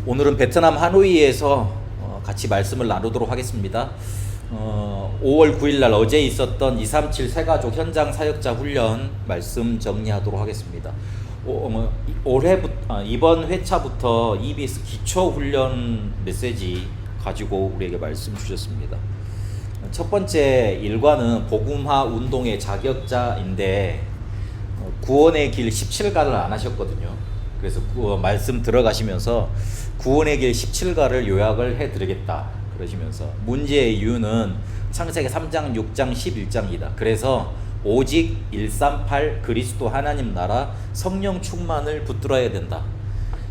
오늘은 베트남 하노이에서 같이 말씀을 나누도록 하겠습니다. 5월 9일 날 어제 있었던 237 새가족 현장 사역자 훈련 말씀 정리하도록 하겠습니다. 이번 회차부터 EBS 기초 훈련 메시지 가지고 우리에게 말씀 주셨습니다. 첫 번째 일과는 복음화 운동의 자격자인데 구원의 길 17가를 안 하셨거든요. 그래서 말씀 들어가시면서 구원의 길 17가를 요약을 해드리겠다 그러시면서 문제의 이유는 창세기 3장, 6장, 11장이다. 그래서 오직 138 그리스도 하나님 나라 성령 충만을 붙들어야 된다.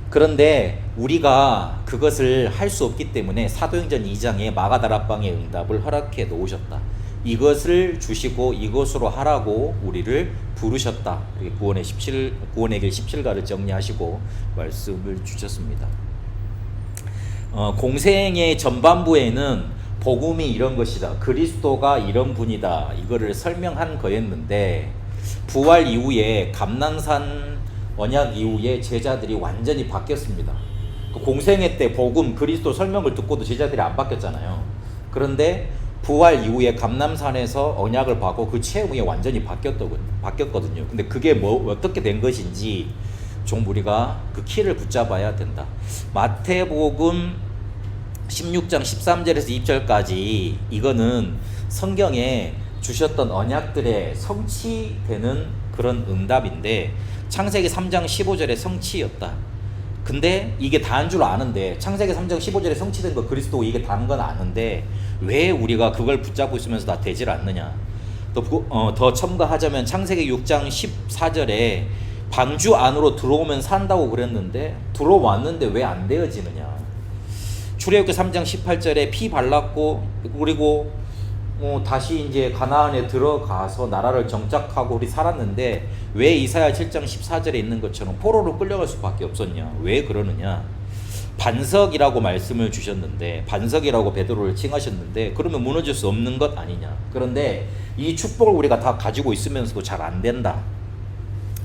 그런데 우리가 그것을 할 수 없기 때문에 사도행전 2장에 마가다락방의 응답을 허락해 놓으셨다. 이것을 주시고 이것으로 하라고 우리를 부르셨다. 구원의 길 17가를 정리하시고 말씀을 주셨습니다. 공생의 전반부에는 복음이 이런 것이다, 그리스도가 이런 분이다, 이거를 설명한 거였는데 부활 이후에 감난산 언약 이후에 제자들이 완전히 바뀌었습니다. 공생애 때 복음 그리스도 설명을 듣고도 제자들이 안 바뀌었잖아요. 그런데 부활 이후에 감남산에서 언약을 받고 그 체험이 완전히 바뀌었거든요. 근데 그게 어떻게 된 것인지 좀 우리가 그 키를 붙잡아야 된다. 마태복음 16장 13절에서 20절까지 이거는 성경에 주셨던 언약들의 성취되는 그런 응답인데 창세기 3장 15절에 성취였다. 근데 이게 다인 줄 아는데 창세기 3장 15절에 성취된 거 그리스도 이게 다인 건 아는데 왜 우리가 그걸 붙잡고 있으면서 다 되질 않느냐. 또 더 첨가하자면 창세기 6장 14절에 방주 안으로 들어오면 산다고 그랬는데 들어왔는데 왜 안 되어지느냐. 출애굽기 3장 18절에 피 발랐고 그리고 다시 이제 가나안에 들어가서 나라를 정착하고 우리 살았는데 왜 이사야 7장 14절에 있는 것처럼 포로로 끌려갈 수밖에 없었냐. 왜 그러느냐. 반석이라고 말씀을 주셨는데 반석이라고 베드로를 칭하셨는데 그러면 무너질 수 없는 것 아니냐. 그런데 이 축복을 우리가 다 가지고 있으면서도 잘 안 된다.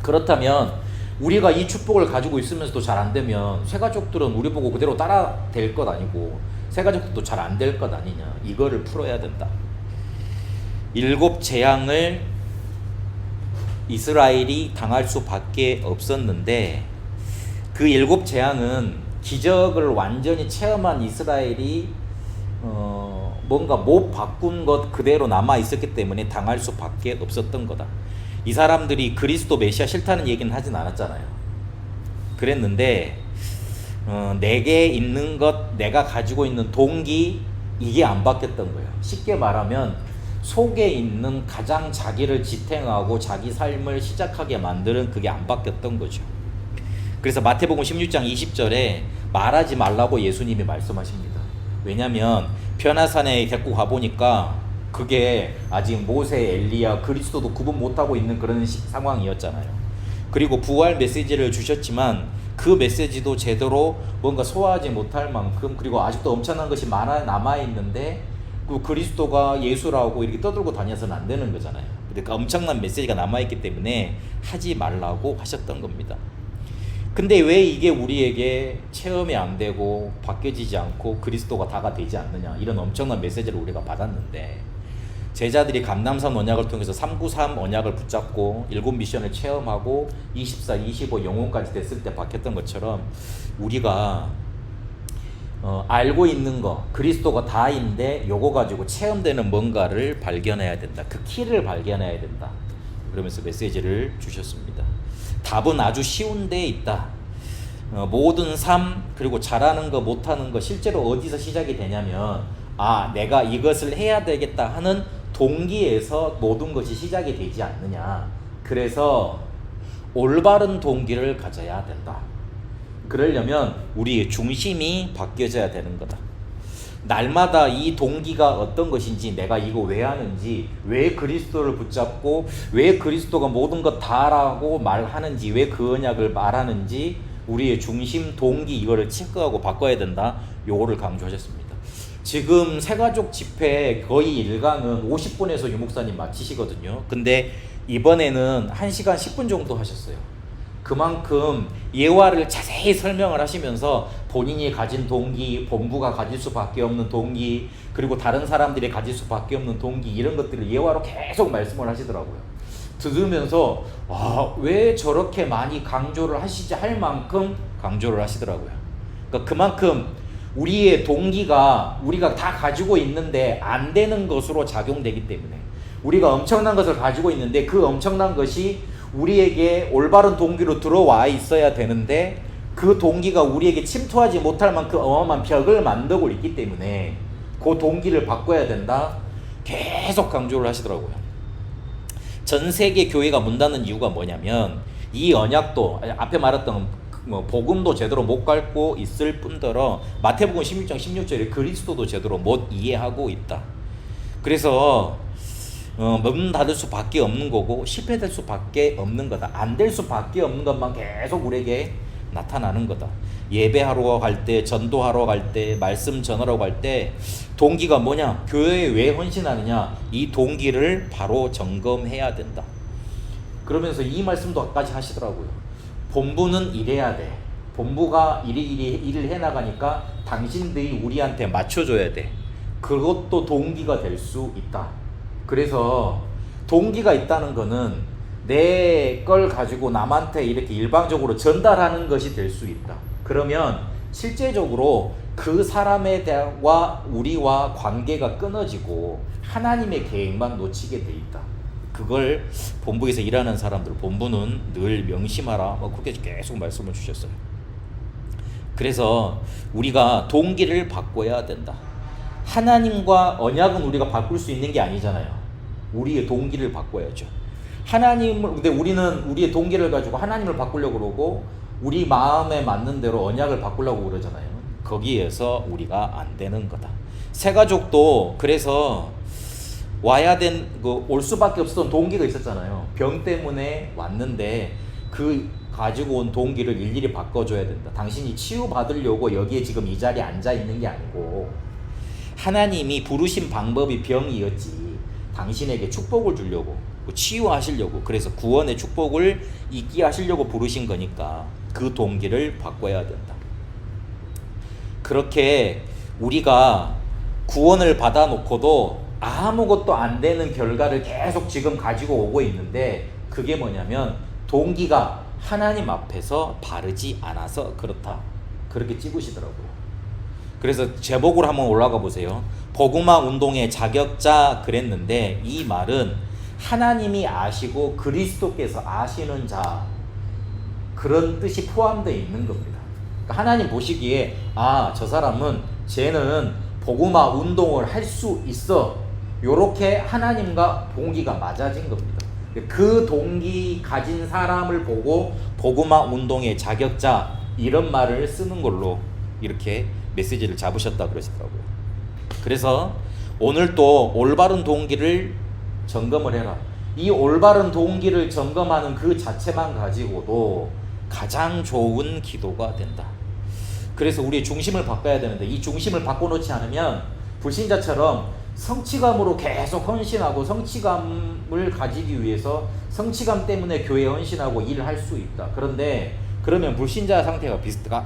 그렇다면 우리가 이 축복을 가지고 있으면서도 잘 안 되면 새가족들은 우리 보고 그대로 따라 될 것 아니고 새가족들도 잘 안 될 것 아니냐. 이거를 풀어야 된다. 7 재앙을 이스라엘이 당할 수밖에 없었는데 그 7 재앙은 기적을 완전히 체험한 이스라엘이 뭔가 못 바꾼 것 그대로 남아 있었기 때문에 당할 수밖에 없었던 거다. 이 사람들이 그리스도 메시아 싫다는 얘기는 하진 않았잖아요. 그랬는데 내게 있는 것, 내가 가지고 있는 동기, 이게 안 바뀌었던 거예요. 쉽게 말하면 속에 있는 가장 자기를 지탱하고 자기 삶을 시작하게 만드는 그게 안 바뀌었던 거죠. 그래서 마태복음 16장 20절에 말하지 말라고 예수님이 말씀하십니다. 왜냐하면 변화산에 데리고 가보니까 그게 아직 모세, 엘리야, 그리스도도 구분 못하고 있는 그런 상황이었잖아요. 그리고 부활 메시지를 주셨지만 그 메시지도 제대로 뭔가 소화하지 못할 만큼 그리고 아직도 엄청난 것이 많아 남아있는데 그 그리스도가 예수라고 이렇게 떠들고 다녀서는 안 되는 거잖아요. 그러니까 엄청난 메시지가 남아있기 때문에 하지 말라고 하셨던 겁니다. 근데 왜 이게 우리에게 체험이 안 되고 바뀌어지지 않고 그리스도가 다가 되지 않느냐. 이런 엄청난 메시지를 우리가 받았는데 제자들이 감남산 언약을 통해서 393 언약을 붙잡고 7 미션을 체험하고 24, 25 영혼까지 됐을 때 바뀌었던 것처럼 우리가 알고 있는 거 그리스도가 다인데 요거 가지고 체험되는 뭔가를 발견해야 된다. 그 키를 발견해야 된다. 그러면서 메시지를 주셨습니다. 답은 아주 쉬운 데에 있다. 모든 삶 그리고 잘하는 거 못하는 거 실제로 어디서 시작이 되냐면 내가 이것을 해야 되겠다 하는 동기에서 모든 것이 시작이 되지 않느냐. 그래서 올바른 동기를 가져야 된다. 그러려면 우리의 중심이 바뀌어져야 되는 거다. 날마다 이 동기가 어떤 것인지, 내가 이거 왜 하는지, 왜 그리스도를 붙잡고 왜 그리스도가 모든 것 다라고 말하는지, 왜 그 언약을 말하는지 우리의 중심 동기 이거를 체크하고 바꿔야 된다. 요거를 강조하셨습니다. 지금 새가족 집회 거의 일강은 50분에서 유목사님 마치시거든요. 근데 이번에는 1시간 10분 정도 하셨어요. 그만큼 예화를 자세히 설명을 하시면서 본인이 가진 동기, 본부가 가질 수밖에 없는 동기, 그리고 다른 사람들이 가질 수밖에 없는 동기, 이런 것들을 예화로 계속 말씀을 하시더라고요. 들으면서 왜 저렇게 많이 강조를 하시지 할 만큼 강조를 하시더라고요. 그러니까 그만큼 우리의 동기가 우리가 다 가지고 있는데 안 되는 것으로 작용되기 때문에, 우리가 엄청난 것을 가지고 있는데 그 엄청난 것이 우리에게 올바른 동기로 들어와 있어야 되는데 그 동기가 우리에게 침투하지 못할 만큼 어마어마한 벽을 만들고 있기 때문에 그 동기를 바꿔야 된다, 계속 강조를 하시더라고요. 전 세계 교회가 문 닫는 이유가 뭐냐면, 이 언약도 앞에 말했던 복음도 제대로 못 갖고 있을 뿐더러 마태복음 16장 16절에 그리스도도 제대로 못 이해하고 있다. 그래서 문 닫을 수밖에 없는 거고 실패될 수밖에 없는 거다. 안 될 수밖에 없는 것만 계속 우리에게 나타나는 거다. 예배하러 갈 때, 전도하러 갈 때, 말씀 전하러 갈 때 동기가 뭐냐? 교회에 왜 헌신하느냐? 이 동기를 바로 점검해야 된다. 그러면서 이 말씀도까지 하시더라고요. 본부는 이래야 돼. 본부가 일을 해나가니까 당신들이 우리한테 맞춰줘야 돼. 그것도 동기가 될 수 있다. 그래서 동기가 있다는 거는 내 걸 가지고 남한테 이렇게 일방적으로 전달하는 것이 될 수 있다. 그러면 실제적으로 그 사람에 대한 우리와 관계가 끊어지고 하나님의 계획만 놓치게 돼 있다. 그걸 본부에서 일하는 사람들, 본부는 늘 명심하라, 그렇게 계속 말씀을 주셨어요. 그래서 우리가 동기를 바꿔야 된다. 하나님과 언약은 우리가 바꿀 수 있는 게 아니잖아요. 우리의 동기를 바꿔야죠. 근데 우리는 우리의 동기를 가지고 하나님을 바꾸려고 그러고 우리 마음에 맞는 대로 언약을 바꾸려고 그러잖아요. 거기에서 우리가 안 되는 거다. 새 가족도 그래서 올 수밖에 없었던 동기가 있었잖아요. 병 때문에 왔는데 그 가지고 온 동기를 일일이 바꿔줘야 된다. 당신이 치유받으려고 여기에 지금 이 자리에 앉아 있는 게 아니고 하나님이 부르신 방법이 병이었지, 당신에게 축복을 주려고, 치유하시려고, 그래서 구원의 축복을 있게 하시려고 부르신 거니까 그 동기를 바꿔야 된다. 그렇게 우리가 구원을 받아놓고도 아무것도 안 되는 결과를 계속 지금 가지고 오고 있는데, 그게 뭐냐면 동기가 하나님 앞에서 바르지 않아서 그렇다. 그렇게 찝으시더라고요. 그래서 제목으로 한번 올라가 보세요. 복음화 운동의 자격자 그랬는데, 이 말은 하나님이 아시고 그리스도께서 아시는 자, 그런 뜻이 포함되어 있는 겁니다. 그러니까 하나님 보시기에 저 사람은 쟤는 복음화 운동을 할 수 있어, 요렇게 하나님과 동기가 맞아진 겁니다. 그 동기 가진 사람을 보고 복음화 운동의 자격자, 이런 말을 쓰는 걸로 이렇게 메시지를 잡으셨다 그러시더라고요. 그래서 오늘 또 올바른 동기를 점검을 해라. 이 올바른 동기를 점검하는 그 자체만 가지고도 가장 좋은 기도가 된다. 그래서 우리의 중심을 바꿔야 되는데, 이 중심을 바꿔놓지 않으면 불신자처럼 성취감으로 계속 헌신하고 성취감을 가지기 위해서 성취감 때문에 교회에 헌신하고 일을 할 수 있다. 그런데 그러면 불신자 상태가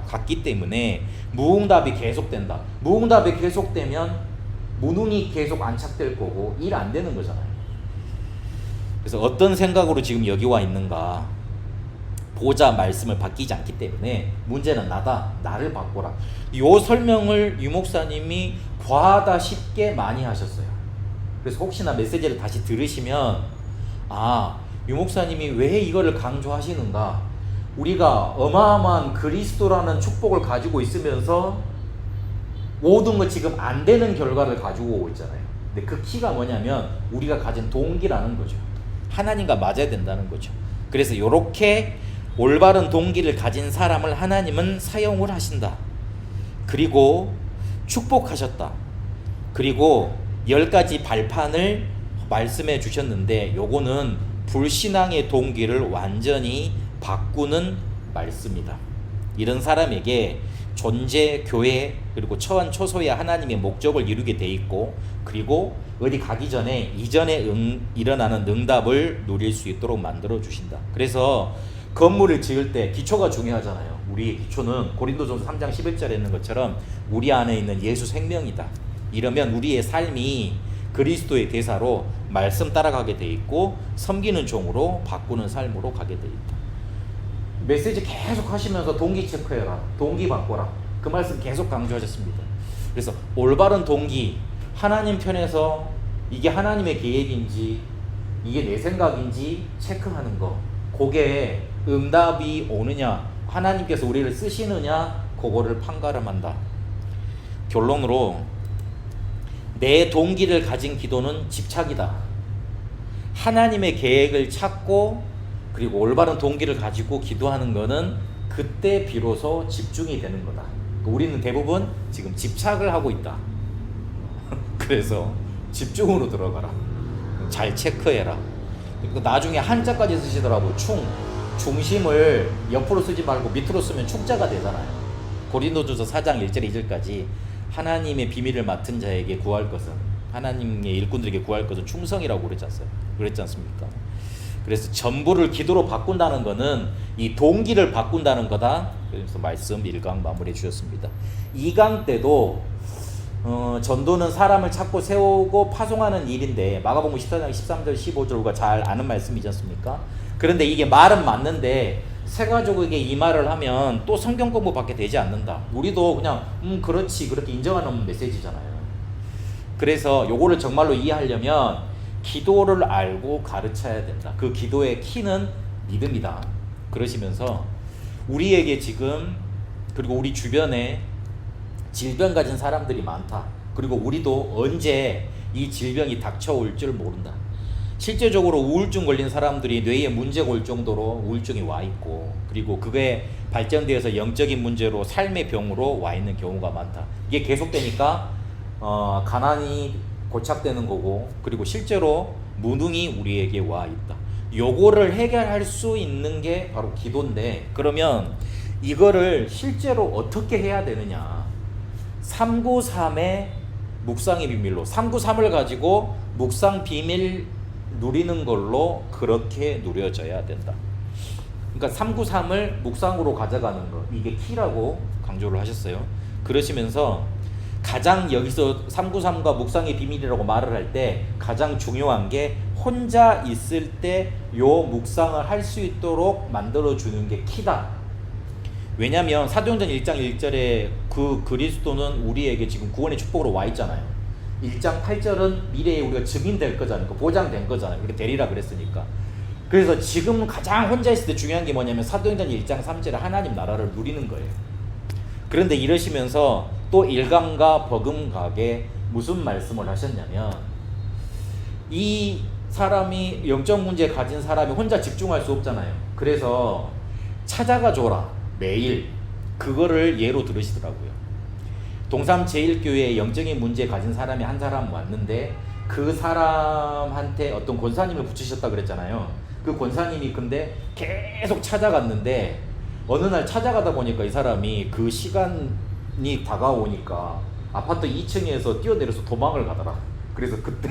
같기 때문에 무응답이 계속된다. 무응답이 계속되면 무능이 계속 안착될 거고 일 안 되는 거잖아요. 그래서 어떤 생각으로 지금 여기 와 있는가, 보좌 말씀을 바뀌지 않기 때문에 문제는 나다, 나를 바꿔라. 이 설명을 유 목사님이 과하다 쉽게 많이 하셨어요. 그래서 혹시나 메시지를 다시 들으시면 유 목사님이 왜 이거를 강조하시는가, 우리가 어마어마한 그리스도라는 축복을 가지고 있으면서 모든 것 지금 안 되는 결과를 가지고 오고 있잖아요. 근데 그 키가 뭐냐면 우리가 가진 동기라는 거죠. 하나님과 맞아야 된다는 거죠. 그래서 이렇게 올바른 동기를 가진 사람을 하나님은 사용을 하신다. 그리고 축복하셨다. 그리고 10가지 발판을 말씀해 주셨는데, 요거는 불신앙의 동기를 완전히 바꾸는 말씀이다. 이런 사람에게 존재, 교회, 그리고 처한 초소야 하나님의 목적을 이루게 돼 있고, 그리고 어디 가기 전에 이전에 일어나는 응답을 누릴 수 있도록 만들어 주신다. 그래서 건물을 지을 때 기초가 중요하잖아요. 우리의 기초는 고린도전서 3장 11절에 있는 것처럼 우리 안에 있는 예수 생명이다. 이러면 우리의 삶이 그리스도의 대사로 말씀 따라가게 돼 있고 섬기는 종으로 바꾸는 삶으로 가게 돼 있다. 메시지 계속 하시면서 동기 체크해라, 동기 바꿔라, 그 말씀 계속 강조하셨습니다. 그래서 올바른 동기, 하나님 편에서 이게 하나님의 계획인지 이게 내 생각인지 체크하는 거, 그게 응답이 오느냐, 하나님께서 우리를 쓰시느냐, 그거를 판가름한다. 결론으로 내 동기를 가진 기도는 집착이다. 하나님의 계획을 찾고 그리고 올바른 동기를 가지고 기도하는 거는 그때 비로소 집중이 되는 거다. 우리는 대부분 지금 집착을 하고 있다. 그래서 집중으로 들어가라. 잘 체크해라. 나중에 한자까지 쓰시더라고. 중심을 옆으로 쓰지 말고 밑으로 쓰면 충자가 되잖아요. 고린도전서 4장 1절 2절까지 하나님의 비밀을 맡은 자에게 구할 것은, 하나님의 일꾼들에게 구할 것은 충성이라고 그랬지 않습니까? 그래서 전부를 기도로 바꾼다는 것은 이 동기를 바꾼다는 거다. 그래서 말씀 1강 마무리해 주셨습니다. 2강 때도 전도는 사람을 찾고 세우고 파송하는 일인데, 마가복음 14장 13절 15절과 잘 아는 말씀이지 않습니까? 그런데 이게 말은 맞는데 새가족에게 이 말을 하면 또 성경 공부밖에 되지 않는다. 우리도 그냥 그렇지 그렇게 인정하는 메시지잖아요. 그래서 요거를 정말로 이해하려면 기도를 알고 가르쳐야 된다. 그 기도의 키는 믿음이다. 그러시면서 우리에게 지금, 그리고 우리 주변에 질병 가진 사람들이 많다. 그리고 우리도 언제 이 질병이 닥쳐올 줄 모른다. 실제적으로 우울증 걸린 사람들이 뇌에 문제가 올 정도로 우울증이 와 있고, 그리고 그게 발전되어서 영적인 문제로 삶의 병으로 와 있는 경우가 많다. 이게 계속되니까 가난이 고착되는 거고, 그리고 실제로 무능이 우리에게 와 있다. 요거를 해결할 수 있는 게 바로 기도인데, 그러면 이거를 실제로 어떻게 해야 되느냐. 393의 묵상의 비밀로, 393을 가지고 묵상 비밀 누리는 걸로 그렇게 누려져야 된다. 그러니까 393을 묵상으로 가져가는 거, 이게 키라고 강조를 하셨어요. 그러시면서 가장 여기서 393과 묵상의 비밀이라고 말을 할 때 가장 중요한 게 혼자 있을 때 요 묵상을 할 수 있도록 만들어주는 게 키다. 왜냐면 사도행전 1장 1절에 그 그리스도는 우리에게 지금 구원의 축복으로 와 있잖아요. 1장 8절은 미래에 우리가 증인될 거잖아요. 보장된 거잖아요. 그렇게 되리라 그랬으니까. 그래서 지금 가장 혼자 있을 때 중요한 게 뭐냐면 사도행전 1장 3절에 하나님 나라를 누리는 거예요. 그런데 이러시면서 또 일감과 버금가게 무슨 말씀을 하셨냐면, 이 사람이 영적 문제 가진 사람이 혼자 집중할 수 없잖아요. 그래서 찾아가 줘라, 매일. 그거를 예로 들으시더라고요. 동삼 제1교회에 영적인 문제 가진 사람이 한 사람 왔는데 그 사람한테 어떤 권사님을 붙이셨다 그랬잖아요. 그 권사님이 근데 계속 찾아갔는데 어느 날 찾아가다 보니까 이 사람이 그 시간이 다가오니까 아파트 2층에서 뛰어내려서 도망을 가더라. 그래서 그때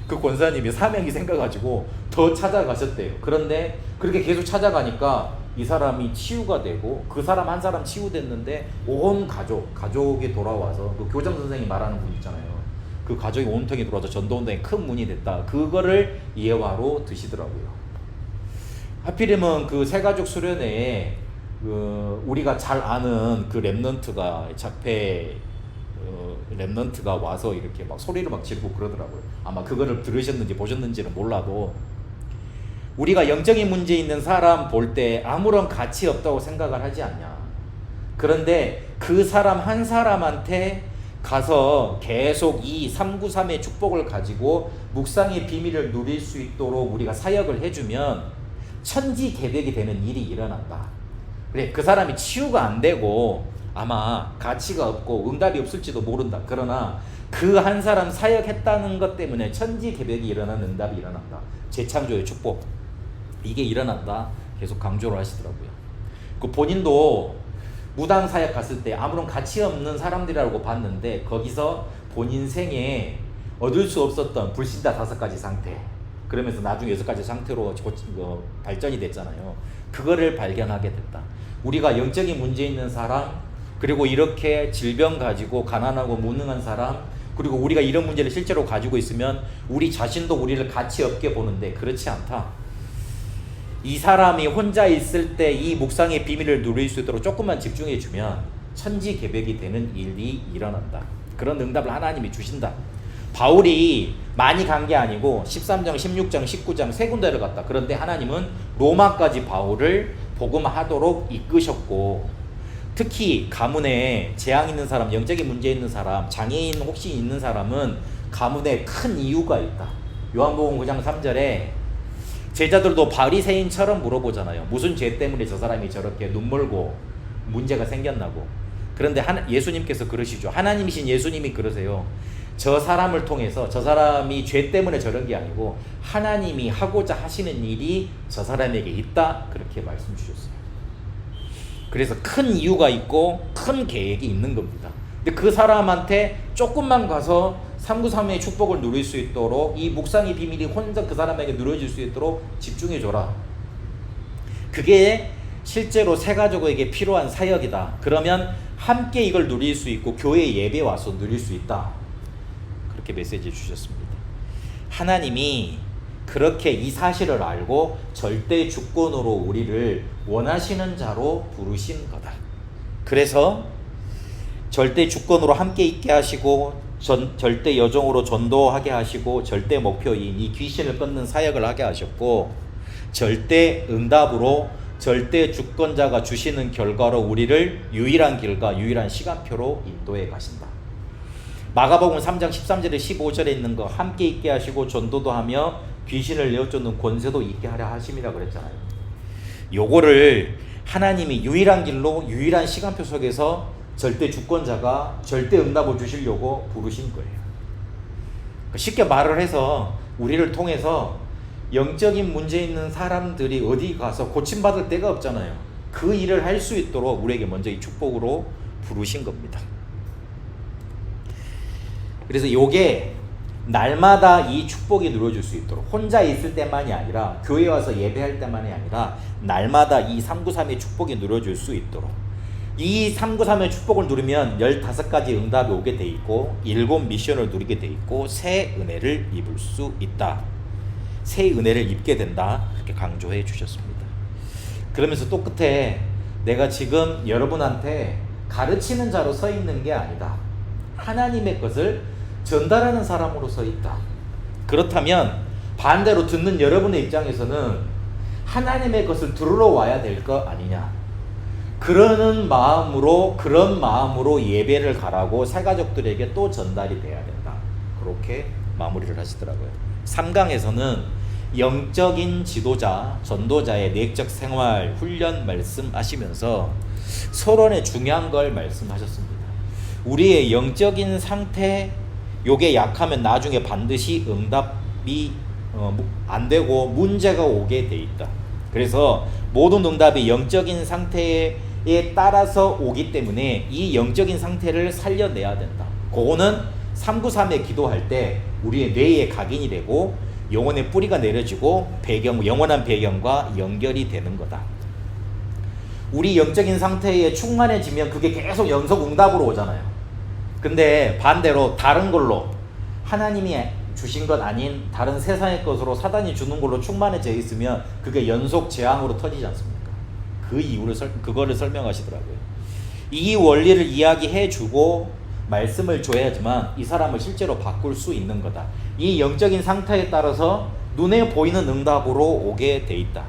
그 권사님이 사명이 생겨가지고 더 찾아가셨대요. 그런데 그렇게 계속 찾아가니까 이 사람이 치유가 되고, 그 사람 한 사람 치유됐는데 온 가족이 돌아와서, 그 교장 선생님이 말하는 분 있잖아요. 그 가족이 온통이 돌아와서 전도운동에 큰 문이 됐다. 그거를 예화로 드시더라고요. 하필이면 그 새가족 수련회에 우리가 잘 아는 그 랩넌트가, 작패 랩넌트가 와서 이렇게 막 소리를 막 지르고 그러더라고요. 아마 그거를 들으셨는지 보셨는지는 몰라도, 우리가 영적인 문제 있는 사람 볼 때 아무런 가치 없다고 생각을 하지 않냐. 그런데 그 사람 한 사람한테 가서 계속 이 393의 축복을 가지고 묵상의 비밀을 누릴 수 있도록 우리가 사역을 해주면 천지개벽이 되는 일이 일어난다. 그래, 그 사람이 치유가 안 되고 아마 가치가 없고 응답이 없을지도 모른다. 그러나 그 한 사람 사역했다는 것 때문에 천지개벽이 일어나는 응답이 일어난다. 재창조의 축복, 이게 일어난다. 계속 강조를 하시더라고요. 그 본인도 무당 사역 갔을 때 아무런 가치 없는 사람들이라고 봤는데 거기서 본인 생에 얻을 수 없었던 불신자 5가지 상태, 그러면서 나중에 6가지 상태로 발전이 됐잖아요. 그거를 발견하게 됐다. 우리가 영적인 문제 있는 사람, 그리고 이렇게 질병 가지고 가난하고 무능한 사람, 그리고 우리가 이런 문제를 실제로 가지고 있으면 우리 자신도 우리를 가치 없게 보는데 그렇지 않다. 이 사람이 혼자 있을 때 이 묵상의 비밀을 누릴 수 있도록 조금만 집중해 주면 천지개벽이 되는 일이 일어난다. 그런 응답을 하나님이 주신다. 바울이 많이 간 게 아니고 13장, 16장, 19장 세 군데를 갔다. 그런데 하나님은 로마까지 바울을 복음하도록 이끄셨고, 특히 가문에 재앙 있는 사람, 영적인 문제 있는 사람, 장애인 혹시 있는 사람은 가문에 큰 이유가 있다. 요한복음 9장 3절에 제자들도 바리새인처럼 물어보잖아요. 무슨 죄 때문에 저 사람이 저렇게 눈멀고 문제가 생겼나고. 그런데 예수님께서 그러시죠. 하나님이신 예수님이 그러세요. 저 사람을 통해서, 저 사람이 죄 때문에 저런 게 아니고 하나님이 하고자 하시는 일이 저 사람에게 있다. 그렇게 말씀 주셨어요. 그래서 큰 이유가 있고 큰 계획이 있는 겁니다. 근데 그 사람한테 조금만 가서 393의 축복을 누릴 수 있도록, 이 묵상의 비밀이 혼자 그 사람에게 누려질 수 있도록 집중해줘라. 그게 실제로 새가족에게 필요한 사역이다. 그러면 함께 이걸 누릴 수 있고 교회 예배 와서 누릴 수 있다. 그렇게 메시지 주셨습니다. 하나님이 그렇게 이 사실을 알고 절대 주권으로 우리를 원하시는 자로 부르신 거다. 그래서 절대 주권으로 함께 있게 하시고 절대 여종으로 전도하게 하시고 절대 목표인 이 귀신을 끊는 사역을 하게 하셨고, 절대 응답으로 절대 주권자가 주시는 결과로 우리를 유일한 길과 유일한 시간표로 인도해 가신다. 마가복음 3장 13절에 15절에 있는 거, 함께 있게 하시고 전도도 하며 귀신을 내어쫓는 권세도 있게 하려 하심이라 그랬잖아요. 요거를 하나님이 유일한 길로 유일한 시간표 속에서 절대 주권자가 절대 응답을 주시려고 부르신 거예요. 쉽게 말을 해서 우리를 통해서 영적인 문제 있는 사람들이 어디 가서 고침받을 데가 없잖아요. 그 일을 할 수 있도록 우리에게 먼저 이 축복으로 부르신 겁니다. 그래서 요게 날마다 이 축복이 누려질 수 있도록, 혼자 있을 때만이 아니라 교회 와서 예배할 때만이 아니라 날마다 이 393의 축복이 누려질 수 있도록, 이 393의 축복을 누리면 15가지 응답이 오게 돼 있고 7 미션을 누리게 돼 있고 새 은혜를 입을 수 있다. 새 은혜를 입게 된다. 그렇게 강조해 주셨습니다. 그러면서 또 끝에 내가 지금 여러분한테 가르치는 자로 서 있는 게 아니다. 하나님의 것을 전달하는 사람으로 서 있다. 그렇다면 반대로 듣는 여러분의 입장에서는 하나님의 것을 들으러 와야 될 거 아니냐. 그런 마음으로 예배를 가라고 새가족들에게 또 전달이 돼야 된다. 그렇게 마무리를 하시더라고요. 3강에서는 영적인 지도자, 전도자의 내적 생활, 훈련 말씀하시면서 서론에 중요한 걸 말씀하셨습니다. 우리의 영적인 상태, 요게 약하면 나중에 반드시 응답이 안 되고 문제가 오게 돼 있다. 그래서 모든 응답이 영적인 상태에 따라서 오기 때문에 이 영적인 상태를 살려내야 된다. 그거는 393에 기도할 때 우리의 뇌에 각인이 되고 영혼의 뿌리가 내려지고 영원한 배경과 연결이 되는 거다. 우리 영적인 상태에 충만해지면 그게 계속 연속 응답으로 오잖아요. 근데 반대로 다른 걸로, 하나님이 주신 것 아닌 다른 세상의 것으로 사단이 주는 걸로 충만해져 있으면 그게 연속 재앙으로 터지지 않습니까? 그 이유를 그거를 설명하시더라고요. 이 원리를 이야기해주고 말씀을 줘야지만 이 사람을 실제로 바꿀 수 있는 거다. 이 영적인 상태에 따라서 눈에 보이는 응답으로 오게 돼 있다.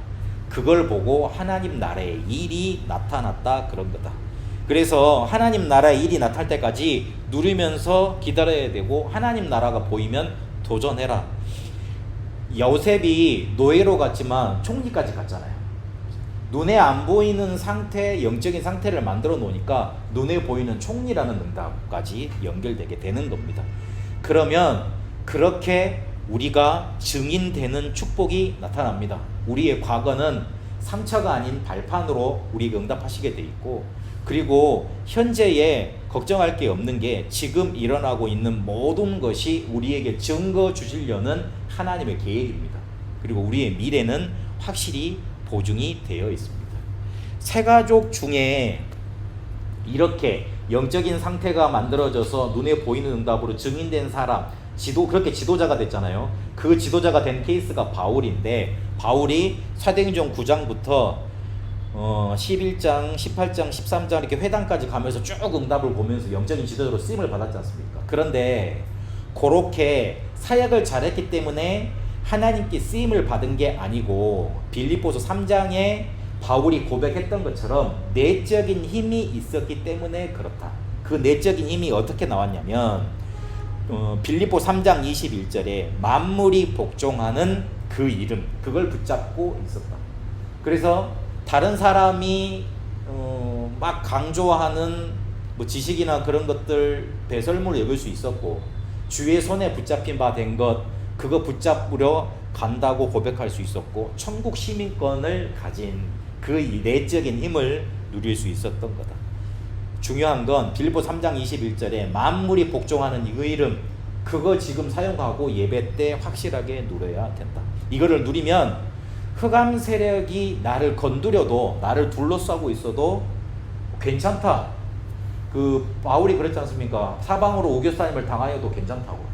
그걸 보고 하나님 나라의 일이 나타났다, 그런 거다. 그래서 하나님 나라의 일이 나타날 때까지 누리면서 기다려야 되고, 하나님 나라가 보이면 도전해라. 요셉이 노예로 갔지만 총리까지 갔잖아요. 눈에 안 보이는 상태, 영적인 상태를 만들어 놓으니까 눈에 보이는 총리라는 응답까지 연결되게 되는 겁니다. 그러면 그렇게 우리가 증인되는 축복이 나타납니다. 우리의 과거는 상처가 아닌 발판으로 우리가 응답하시게 돼 있고, 그리고 현재에 걱정할 게 없는 게 지금 일어나고 있는 모든 것이 우리에게 증거 주시려는 하나님의 계획입니다. 그리고 우리의 미래는 확실히 보증이 되어 있습니다. 새가족 중에 이렇게 영적인 상태가 만들어져서 눈에 보이는 응답으로 증인된 사람, 그렇게 지도자가 됐잖아요. 그 지도자가 된 케이스가 바울인데, 바울이 사도행전 9장부터 11장, 18장, 13장 이렇게 회당까지 가면서 쭉 응답을 보면서 영적인 지도자로 쓰임을 받았지 않습니까? 그런데 그렇게 사역을 잘했기 때문에 하나님께 쓰임을 받은 게 아니고, 빌립보서 3장에 바울이 고백했던 것처럼 내적인 힘이 있었기 때문에 그렇다. 그 내적인 힘이 어떻게 나왔냐면 빌립보 3장 21절에 만물이 복종하는 그 이름, 그걸 붙잡고 있었다. 그래서 다른 사람이 막 강조하는 뭐 지식이나 그런 것들 배설물을 여길 수 있었고, 주의 손에 붙잡힌 바 된 것, 그거 붙잡으려 간다고 고백할 수 있었고, 천국 시민권을 가진 그 내적인 힘을 누릴 수 있었던 거다. 중요한 건 빌립보 3장 21절에 만물이 복종하는 이 이름, 그거 지금 사용하고 예배 때 확실하게 누려야 된다. 이거를 누리면 흑암 세력이 나를 건드려도, 나를 둘러싸고 있어도 괜찮다. 그 바울이 그랬지 않습니까? 사방으로 우겨싸임을 당하여도 괜찮다고.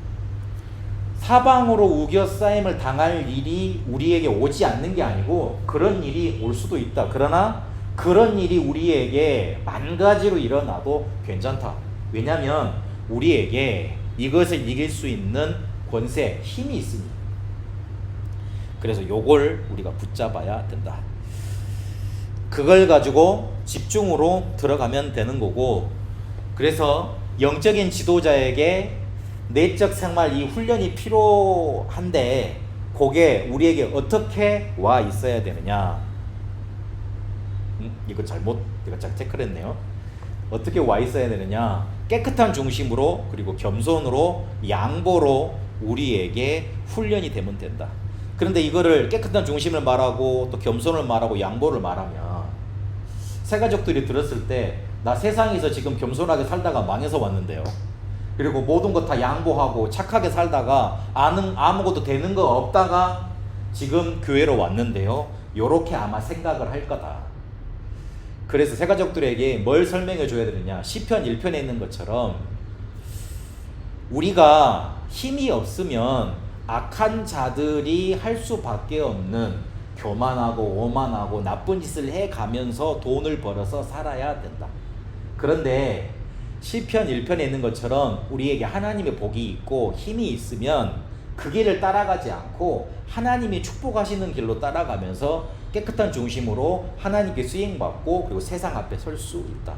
사방으로 우겨싸임을 당할 일이 우리에게 오지 않는 게 아니고 그런 일이 올 수도 있다. 그러나 그런 일이 우리에게 만 가지로 일어나도 괜찮다. 왜냐하면 우리에게 이것을 이길 수 있는 권세, 힘이 있으니. 그래서 요걸 우리가 붙잡아야 된다. 그걸 가지고 집중으로 들어가면 되는 거고, 그래서 영적인 지도자에게 내적 생활 이 훈련이 필요한데, 그게 우리에게 어떻게 와 있어야 되느냐? 이거 내가 잘 체크를 했네요. 어떻게 와 있어야 되느냐? 깨끗한 중심으로, 그리고 겸손으로, 양보로 우리에게 훈련이 되면 된다. 그런데 이거를 깨끗한 중심을 말하고 또 겸손을 말하고 양보를 말하면 새가족들이 들었을 때, 나 세상에서 지금 겸손하게 살다가 망해서 왔는데요, 그리고 모든 것 다 양보하고 착하게 살다가 아무것도 되는 거 없다가 지금 교회로 왔는데요, 요렇게 아마 생각을 할 거다. 그래서 새가족들에게 뭘 설명해 줘야 되느냐? 시편 1편에 있는 것처럼 우리가 힘이 없으면 악한 자들이 할 수밖에 없는 교만하고 오만하고 나쁜 짓을 해가면서 돈을 벌어서 살아야 된다. 그런데 시편 1편에 있는 것처럼 우리에게 하나님의 복이 있고 힘이 있으면 그 길을 따라가지 않고 하나님이 축복하시는 길로 따라가면서 깨끗한 중심으로 하나님께 쓰임받고, 그리고 세상 앞에 설 수 있다.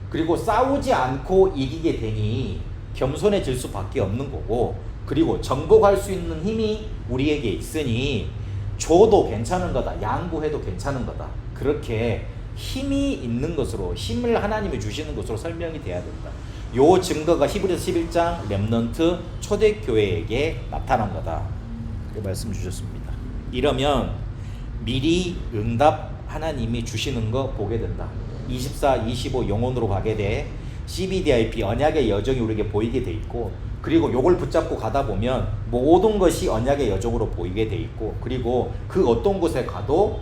그리고 싸우지 않고 이기게 되니 겸손해질 수밖에 없는 거고, 그리고 정복할 수 있는 힘이 우리에게 있으니 줘도 괜찮은 거다, 양보해도 괜찮은 거다. 그렇게 힘이 있는 것으로, 힘을 하나님이 주시는 것으로 설명이 돼야 된다. 요 증거가 히브리서 11장 렘넌트 초대교회에게 나타난 거다. 그 말씀 주셨습니다. 이러면 미리 응답 하나님이 주시는 거 보게 된다. 24, 25 영혼으로 가게 돼 CBDIP 언약의 여정이 우리에게 보이게 돼 있고, 그리고 요걸 붙잡고 가다 보면 모든 것이 언약의 여정으로 보이게 돼 있고, 그리고 그 어떤 곳에 가도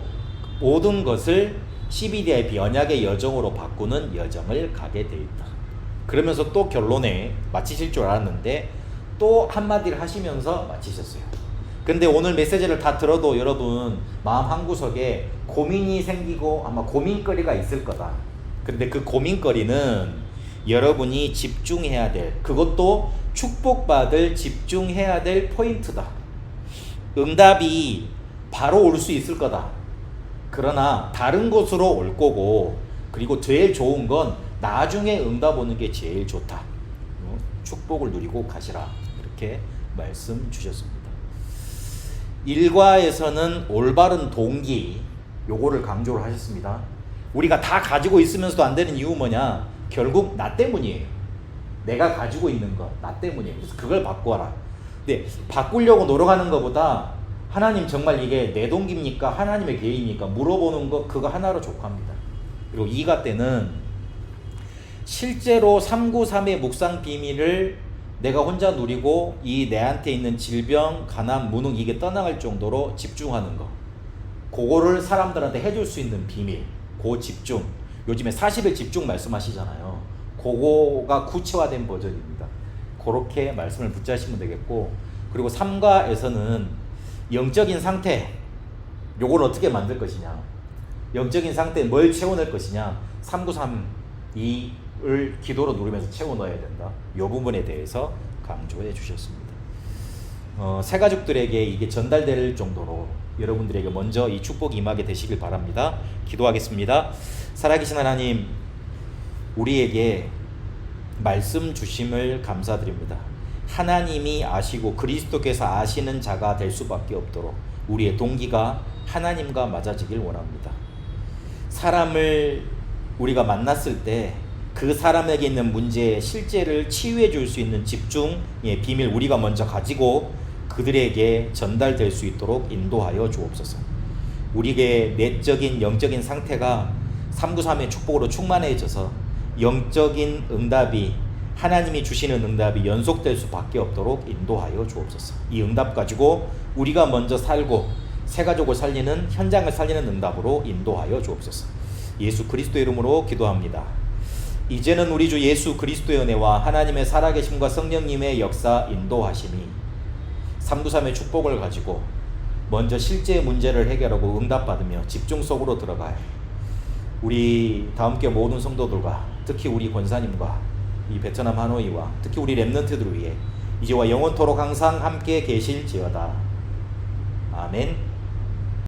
모든 것을 CBDIP 언약의 여정으로 바꾸는 여정을 가게 돼 있다. 그러면서 또 결론에 마치실 줄 알았는데 또 한마디를 하시면서 마치셨어요. 근데 오늘 메시지를 다 들어도 여러분 마음 한구석에 고민이 생기고 아마 고민거리가 있을 거다. 근데 그 고민거리는 여러분이 집중해야 될, 그것도 축복받을 집중해야 될 포인트다. 응답이 바로 올 수 있을 거다. 그러나 다른 곳으로 올 거고, 그리고 제일 좋은 건 나중에 응답 오는 게 제일 좋다. 축복을 누리고 가시라. 이렇게 말씀 주셨습니다. 일과에서는 올바른 동기, 요거를 강조를 하셨습니다. 우리가 다 가지고 있으면서도 안 되는 이유 뭐냐? 결국 나 때문이에요. 내가 가지고 있는 거, 나 때문이에요. 그래서 그걸 바꿔라. 근데 바꾸려고 노력하는 것보다 하나님 정말 이게 내 동기입니까? 하나님의 계획입니까? 물어보는 거, 그거 하나로 족합니다. 그리고 2가 때는 실제로 393의 묵상 비밀을 내가 혼자 누리고 이 내한테 있는 질병, 가난, 무능 이게 떠나갈 정도로 집중하는 거, 그거를 사람들한테 해줄 수 있는 비밀, 그 집중, 요즘에 40일 집중 말씀하시잖아요. 그거가 구체화된 버전입니다. 그렇게 말씀을 붙잡으시면 되겠고, 그리고 3가에서는 영적인 상태, 요걸 어떻게 만들 것이냐, 영적인 상태에 뭘 채워낼 것이냐, 3932을 기도로 누리면서 채워 넣어야 된다. 이 부분에 대해서 강조해 주셨습니다. 새 가족들에게 이게 전달될 정도로 여러분들에게 먼저 이 축복이 임하게 되시길 바랍니다. 기도하겠습니다. 살아계신 하나님, 우리에게 말씀 주심을 감사드립니다. 하나님이 아시고 그리스도께서 아시는 자가 될 수밖에 없도록 우리의 동기가 하나님과 맞아지길 원합니다. 사람을 우리가 만났을 때 그 사람에게 있는 문제의 실제를 치유해 줄 수 있는 집중의 비밀 우리가 먼저 가지고 그들에게 전달될 수 있도록 인도하여 주옵소서. 우리의 내적인 영적인 상태가 393의 축복으로 충만해져서 영적인 응답이, 하나님이 주시는 응답이 연속될 수밖에 없도록 인도하여 주옵소서. 이 응답 가지고 우리가 먼저 살고 새 가족을 살리는, 현장을 살리는 응답으로 인도하여 주옵소서. 예수 그리스도의 이름으로 기도합니다. 이제는 우리 주 예수 그리스도의 은혜와 하나님의 살아계심과 성령님의 역사 인도하심이 393의 축복을 가지고 먼저 실제 문제를 해결하고 응답받으며 집중 속으로 들어가요. 우리 다음교회 모든 성도들과 특히 우리 권사님과 이 베트남 하노이와 특히 우리 렘넌트들을 위해 이제와 영원토록 항상 함께 계실지어다. 아멘.